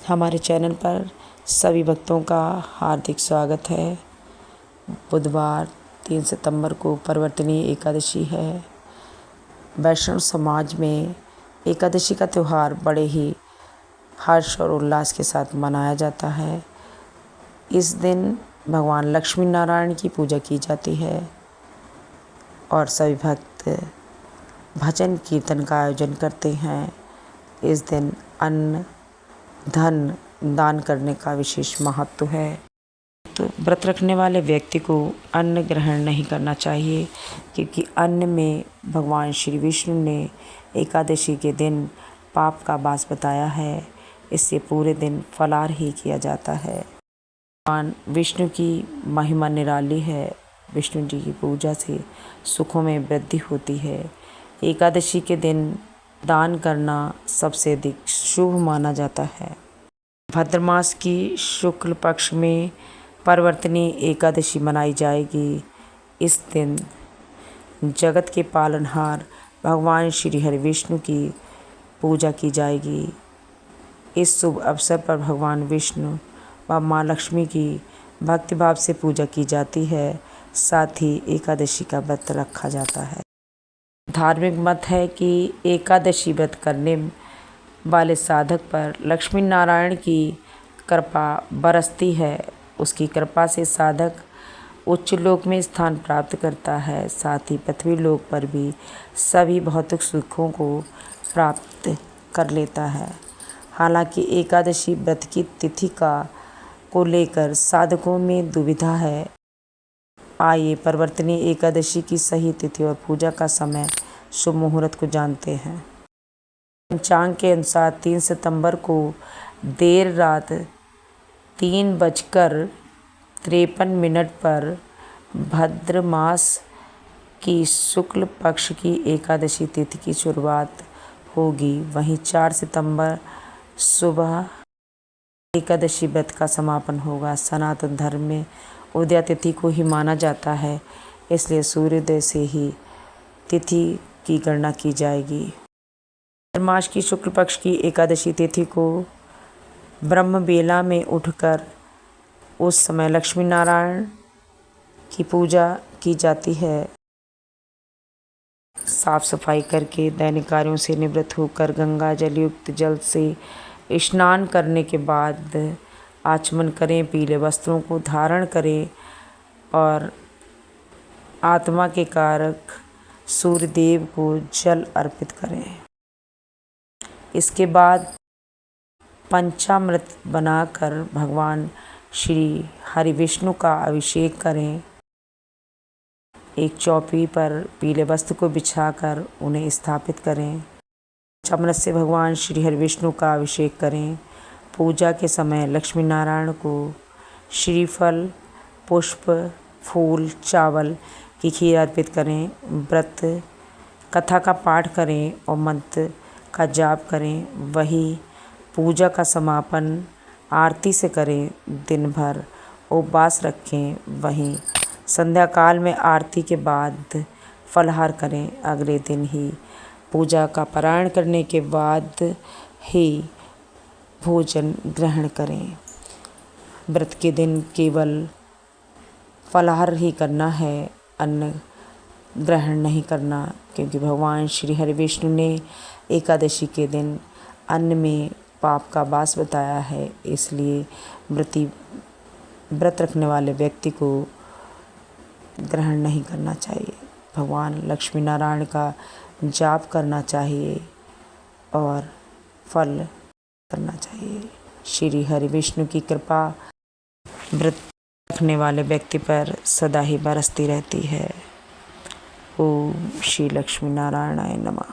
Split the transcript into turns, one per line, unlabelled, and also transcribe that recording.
हमारे चैनल पर सभी भक्तों का हार्दिक स्वागत है। बुधवार 3 सितंबर को परिवर्तनीय एकादशी है। वैष्णव समाज में एकादशी का त्यौहार बड़े ही हर्ष और उल्लास के साथ मनाया जाता है। इस दिन भगवान लक्ष्मी नारायण की पूजा की जाती है और सभी भक्त भजन कीर्तन का आयोजन करते हैं। इस दिन अन्न धन दान करने का विशेष महत्व है। तो व्रत रखने वाले व्यक्ति को अन्न ग्रहण नहीं करना चाहिए, क्योंकि अन्न में भगवान श्री विष्णु ने एकादशी के दिन पाप का वास बताया है। इससे पूरे दिन फलाहार ही किया जाता है। भगवान विष्णु की महिमा निराली है। विष्णु जी की पूजा से सुखों में वृद्धि होती है। एकादशी के दिन दान करना सबसे अधिक शुभ माना जाता है। भाद्र मास की शुक्ल पक्ष में परिवर्तनीय एकादशी मनाई जाएगी। इस दिन जगत के पालनहार भगवान श्री हरि विष्णु की पूजा की जाएगी। इस शुभ अवसर पर भगवान विष्णु व माँ लक्ष्मी की भक्तिभाव से पूजा की जाती है। साथ ही एकादशी का व्रत रखा जाता है। धार्मिक मत है कि एकादशी व्रत करने वाले साधक पर लक्ष्मी नारायण की कृपा बरसती है। उसकी कृपा से साधक उच्च लोक में स्थान प्राप्त करता है। साथ ही पृथ्वी लोक पर भी सभी भौतिक सुखों को प्राप्त कर लेता है। हालांकि एकादशी व्रत की तिथि को लेकर साधकों में दुविधा है। आइए परिवर्तनीय एकादशी की सही तिथि और पूजा का समय शुभ मुहूर्त को जानते हैं। पंचांग के अनुसार 3 सितंबर को देर रात 3:53 पर भाद्र मास की शुक्ल पक्ष की एकादशी तिथि की शुरुआत होगी। वहीं 4 सितंबर सुबह एकादशी व्रत का समापन होगा। सनातन धर्म में उदया तिथि को ही माना जाता है, इसलिए सूर्योदय से ही तिथि की गणना की जाएगी। मास की शुक्ल पक्ष की एकादशी तिथि को ब्रह्म बेला में उठकर उस समय लक्ष्मी नारायण की पूजा की जाती है। साफ सफाई करके दैनिक कार्यों से निवृत्त होकर गंगा जल युक्त जल से स्नान करने के बाद आचमन करें, पीले वस्त्रों को धारण करें और आत्मा के कारक सूर्यदेव को जल अर्पित करें। इसके बाद पंचामृत बनाकर भगवान श्री हरि विष्णु का अभिषेक करें। एक चौकी पर पीले वस्त्र को बिछाकर उन्हें स्थापित करें। पंचामृत से भगवान श्री हरि विष्णु का अभिषेक करें। पूजा के समय लक्ष्मी नारायण को श्रीफल, पुष्प, फूल, चावल की खीर अर्पित करें। व्रत कथा का पाठ करें और मंत्र का जाप करें। वही पूजा का समापन आरती से करें। दिन भर उपवास रखें। वहीं संध्या काल में आरती के बाद फलाहार करें। अगले दिन ही पूजा का पारायण करने के बाद ही भोजन ग्रहण करें। व्रत के दिन केवल फलाहार ही करना है, अन्न ग्रहण नहीं करना, क्योंकि भगवान श्री हरि विष्णु ने एकादशी के दिन अन्न में पाप का वास बताया है। इसलिए व्रत रखने वाले व्यक्ति को ग्रहण नहीं करना चाहिए। भगवान लक्ष्मी नारायण का जाप करना चाहिए और फल करना चाहिए। श्री हरि विष्णु की कृपा व्रत रखने वाले व्यक्ति पर सदा ही बरसती रहती है। ओम श्री लक्ष्मी नारायणाय नमः।